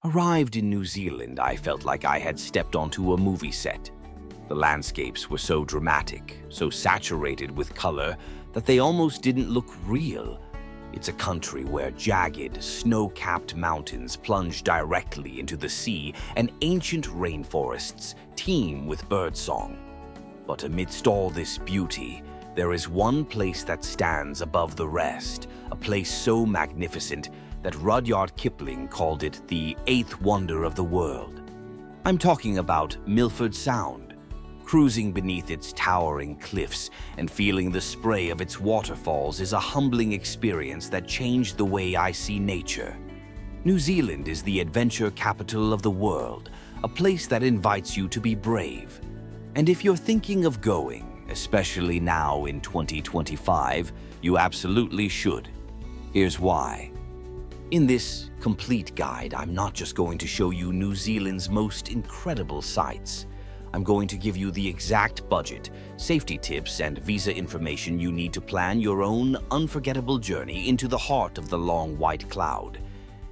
Arrived in New Zealand, I felt like I had stepped onto a movie set. The landscapes were so dramatic, so saturated with color, that they almost didn't look real. It's a country where jagged, snow-capped mountains plunge directly into the sea and ancient rainforests teem with birdsong. But amidst all this beauty, there is one place that stands above the rest, a place so magnificent that Rudyard Kipling called it the eighth wonder of the world. I'm talking about Milford Sound. Cruising beneath its towering cliffs and feeling the spray of its waterfalls is a humbling experience that changed the way I see nature. New Zealand is the adventure capital of the world, a place that invites you to be brave. And if you're thinking of going, especially now in 2025, you absolutely should. Here's why. In this complete guide, I'm not just going to show you New Zealand's most incredible sights. I'm going to give you the exact budget, safety tips, and visa information you need to plan your own unforgettable journey into the heart of the long white cloud.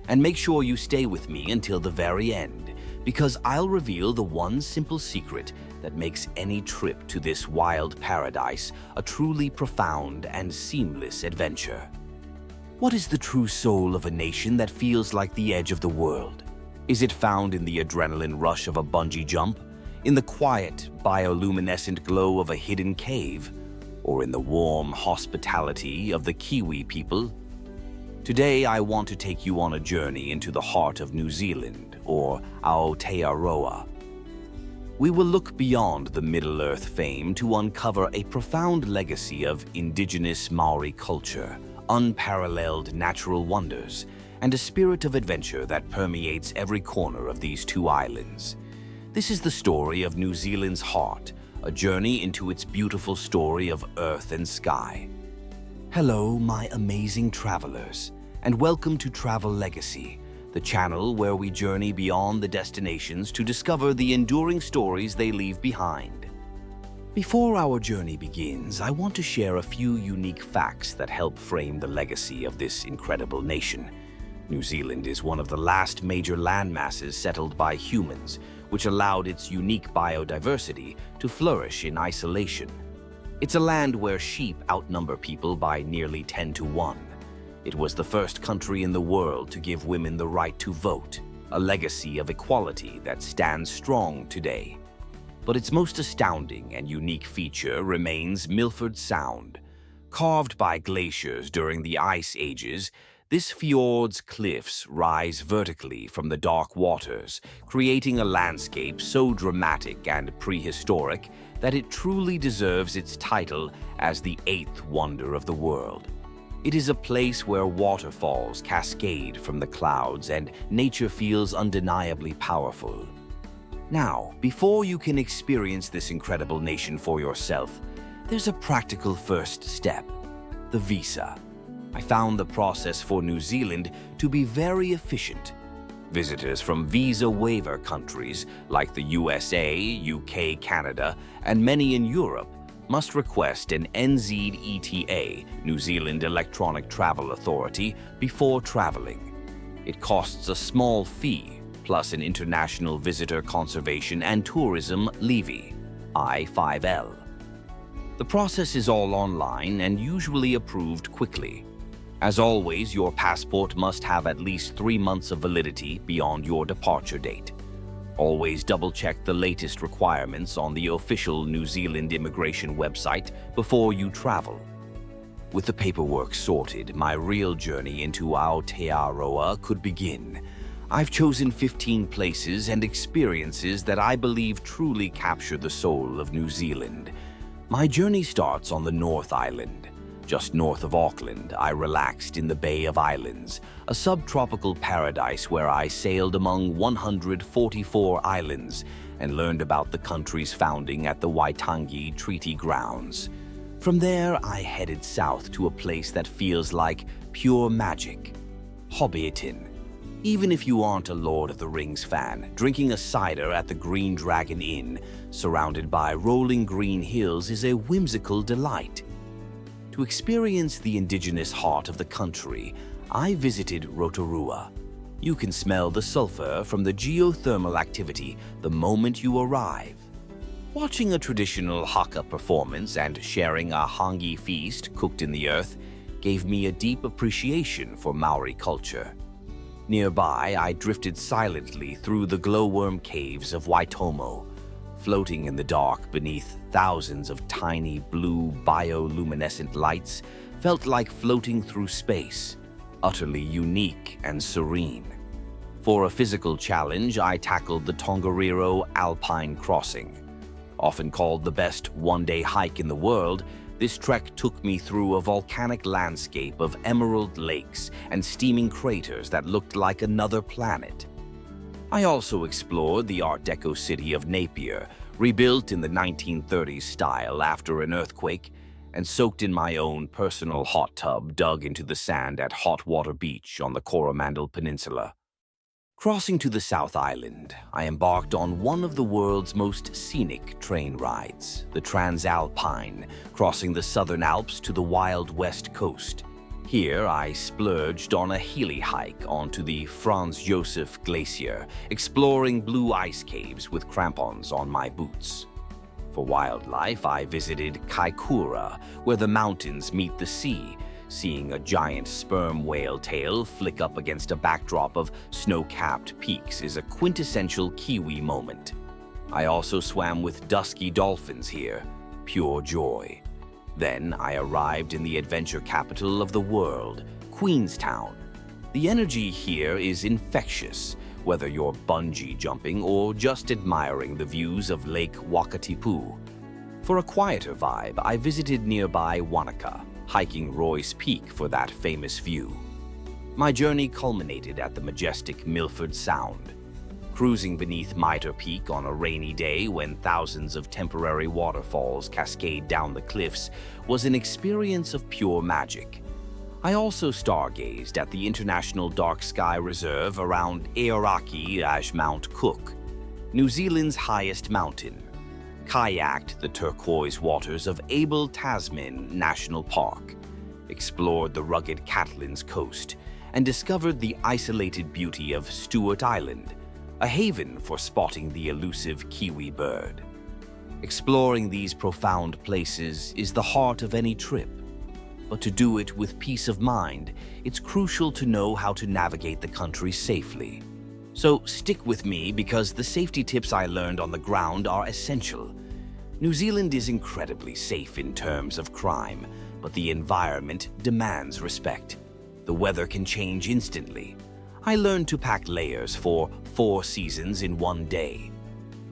And make sure you stay with me until the very end, because I'll reveal the one simple secret that makes any trip to this wild paradise a truly profound and seamless adventure. What is the true soul of a nation that feels like the edge of the world? Is it found in the adrenaline rush of a bungee jump? In the quiet, bioluminescent glow of a hidden cave, or in the warm hospitality of the Kiwi people? Today, I want to take you on a journey into the heart of New Zealand, or Aotearoa. We will look beyond the Middle-earth fame to uncover a profound legacy of indigenous Maori culture, unparalleled natural wonders, and a spirit of adventure that permeates every corner of these two islands. This is the story of New Zealand's heart, a journey into its beautiful story of earth and sky. Hello, my amazing travelers, and welcome to Travel Legacy, the channel where we journey beyond the destinations to discover the enduring stories they leave behind. Before our journey begins, I want to share a few unique facts that help frame the legacy of this incredible nation. New Zealand is one of the last major landmasses settled by humans, which allowed its unique biodiversity to flourish in isolation. It's a land where sheep outnumber people by nearly 10 to 1. It was the first country in the world to give women the right to vote, a legacy of equality that stands strong today. But its most astounding and unique feature remains Milford Sound. Carved by glaciers during the ice ages, this fjord's cliffs rise vertically from the dark waters, creating a landscape so dramatic and prehistoric that it truly deserves its title as the eighth wonder of the world. It is a place where waterfalls cascade from the clouds and nature feels undeniably powerful. Now, before you can experience this incredible nation for yourself, there's a practical first step: the visa. I found the process for New Zealand to be very efficient. Visitors from visa waiver countries like the USA, UK, Canada, and many in Europe must request an NZeTA, New Zealand Electronic Travel Authority, before traveling. It costs a small fee, plus an International Visitor Conservation and Tourism levy, I5L. The process is all online and usually approved quickly. As always, your passport must have at least 3 months of validity beyond your departure date. Always double-check the latest requirements on the official New Zealand immigration website before you travel. With the paperwork sorted, my real journey into Aotearoa could begin. I've chosen 15 places and experiences that I believe truly capture the soul of New Zealand. My journey starts on the North Island. Just north of Auckland, I relaxed in the Bay of Islands, a subtropical paradise where I sailed among 144 islands and learned about the country's founding at the Waitangi Treaty Grounds. From there, I headed south to a place that feels like pure magic: Hobbiton. Even if you aren't a Lord of the Rings fan, drinking a cider at the Green Dragon Inn, surrounded by rolling green hills, is a whimsical delight. To experience the indigenous heart of the country, I visited Rotorua. You can smell the sulfur from the geothermal activity the moment you arrive. Watching a traditional haka performance and sharing a hangi feast cooked in the earth gave me a deep appreciation for Maori culture. Nearby, I drifted silently through the glowworm caves of Waitomo, floating in the dark beneath thousands of tiny blue bioluminescent lights felt like floating through space, utterly unique and serene. For a physical challenge, I tackled the Tongariro Alpine Crossing. Often called the best one-day hike in the world, this trek took me through a volcanic landscape of emerald lakes and steaming craters that looked like another planet. I also explored the Art Deco city of Napier, rebuilt in the 1930s style after an earthquake, and soaked in my own personal hot tub dug into the sand at Hot Water Beach on the Coromandel Peninsula. Crossing to the South Island, I embarked on one of the world's most scenic train rides, the Transalpine, crossing the Southern Alps to the wild West Coast. Here, I splurged on a heli hike onto the Franz Josef Glacier, exploring blue ice caves with crampons on my boots. For wildlife, I visited Kaikoura, where the mountains meet the sea, seeing a giant sperm whale tail flick up against a backdrop of snow-capped peaks is a quintessential Kiwi moment. I also swam with dusky dolphins here, pure joy. Then I arrived in the adventure capital of the world, Queenstown. The energy here is infectious, whether you're bungee jumping or just admiring the views of Lake Wakatipu. For a quieter vibe, I visited nearby Wanaka, hiking Roy's Peak for that famous view. My journey culminated at the majestic Milford Sound. Cruising beneath Mitre Peak on a rainy day when thousands of temporary waterfalls cascade down the cliffs was an experience of pure magic. I also stargazed at the International Dark Sky Reserve around Aotearoa as Mount Cook, New Zealand's highest mountain, kayaked the turquoise waters of Abel Tasman National Park, explored the rugged Catlins coast, and discovered the isolated beauty of Stewart Island, a haven for spotting the elusive kiwi bird. Exploring these profound places is the heart of any trip, but to do it with peace of mind, it's crucial to know how to navigate the country safely. So stick with me because the safety tips I learned on the ground are essential. New Zealand is incredibly safe in terms of crime, but the environment demands respect. The weather can change instantly. I learned to pack layers for 4 seasons in one day.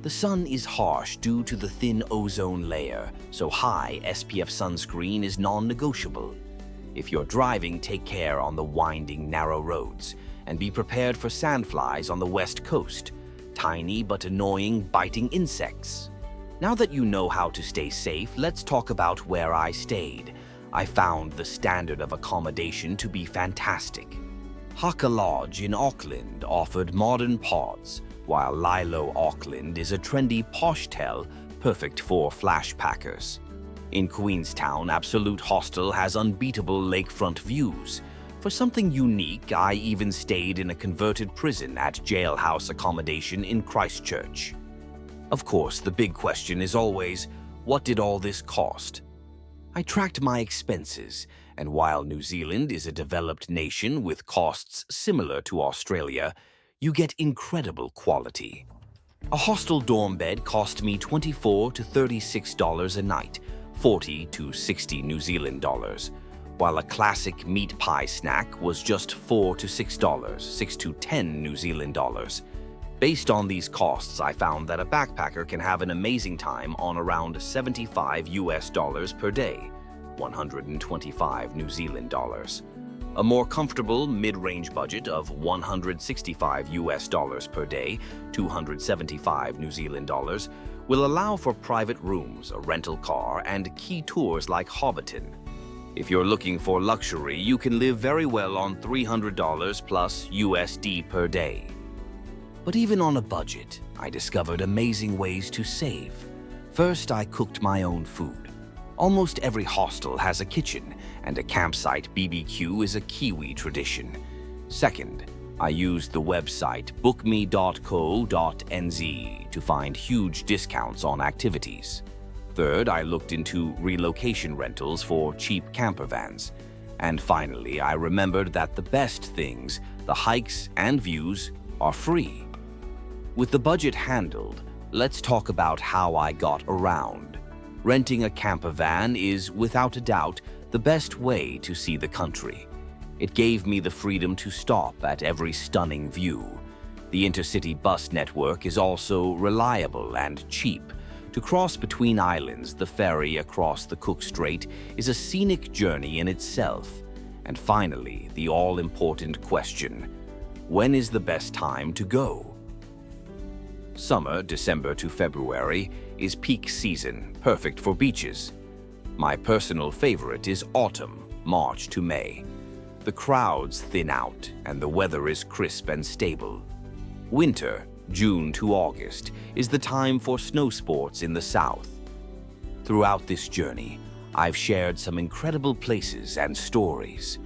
The sun is harsh due to the thin ozone layer, so high SPF sunscreen is non-negotiable. If you're driving, take care on the winding, narrow roads, and be prepared for sandflies on the west coast, tiny but annoying biting insects. Now that you know how to stay safe, let's talk about where I stayed. I found the standard of accommodation to be fantastic. Haka Lodge in Auckland offered modern pods, while Lilo Auckland is a trendy poshtel perfect for flashpackers. In Queenstown, Absolute Hostel has unbeatable lakefront views. For something unique, I even stayed in a converted prison at jailhouse accommodation in Christchurch. Of course, the big question is always, what did all this cost? I tracked my expenses, and while New Zealand is a developed nation with costs similar to Australia, you get incredible quality. A hostel dorm bed cost me $24 to $36 a night, 40 to 60 New Zealand dollars, while a classic meat pie snack was just $4 to $6, 6 to 10 New Zealand dollars. Based on these costs, I found that a backpacker can have an amazing time on around 75 US dollars per day, 125 New Zealand dollars. A more comfortable mid-range budget of 165 US dollars per day, 275 New Zealand dollars, will allow for private rooms, a rental car, and key tours like Hobbiton. If you're looking for luxury, you can live very well on $300 plus USD per day. But even on a budget, I discovered amazing ways to save. First, I cooked my own food. Almost every hostel has a kitchen, and a campsite BBQ is a Kiwi tradition. Second, I used the website bookme.co.nz to find huge discounts on activities. Third, I looked into relocation rentals for cheap camper vans. And finally, I remembered that the best things, the hikes and views, are free. With the budget handled, let's talk about how I got around. Renting a camper van is, without a doubt, the best way to see the country. It gave me the freedom to stop at every stunning view. The intercity bus network is also reliable and cheap. To cross between islands, the ferry across the Cook Strait is a scenic journey in itself. And finally, the all-important question: when is the best time to go? Summer, December to February, is peak season, perfect for beaches. My personal favorite is autumn, March to May. The crowds thin out and the weather is crisp and stable. Winter, June to August, is the time for snow sports in the south. Throughout this journey, I've shared some incredible places and stories.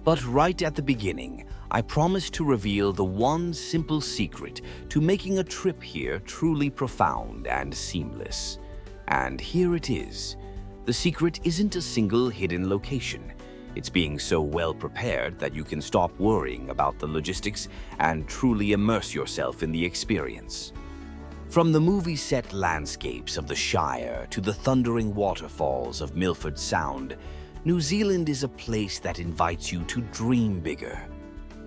But right at the beginning, I promised to reveal the one simple secret to making a trip here truly profound and seamless. And here it is. The secret isn't a single hidden location. It's being so well prepared that you can stop worrying about the logistics and truly immerse yourself in the experience. From the movie set landscapes of the Shire to the thundering waterfalls of Milford Sound, New Zealand is a place that invites you to dream bigger.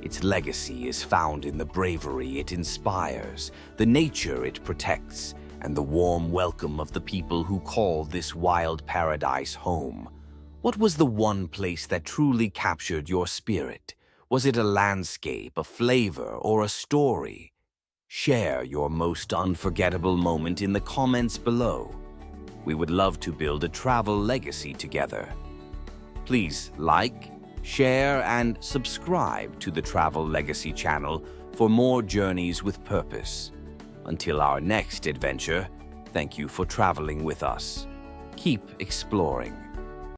Its legacy is found in the bravery it inspires, the nature it protects, and the warm welcome of the people who call this wild paradise home. What was the one place that truly captured your spirit? Was it a landscape, a flavor, or a story? Share your most unforgettable moment in the comments below. We would love to build a travel legacy together. Please like, share, and subscribe to the Travel Legacy channel for more journeys with purpose. Until our next adventure, thank you for traveling with us. Keep exploring.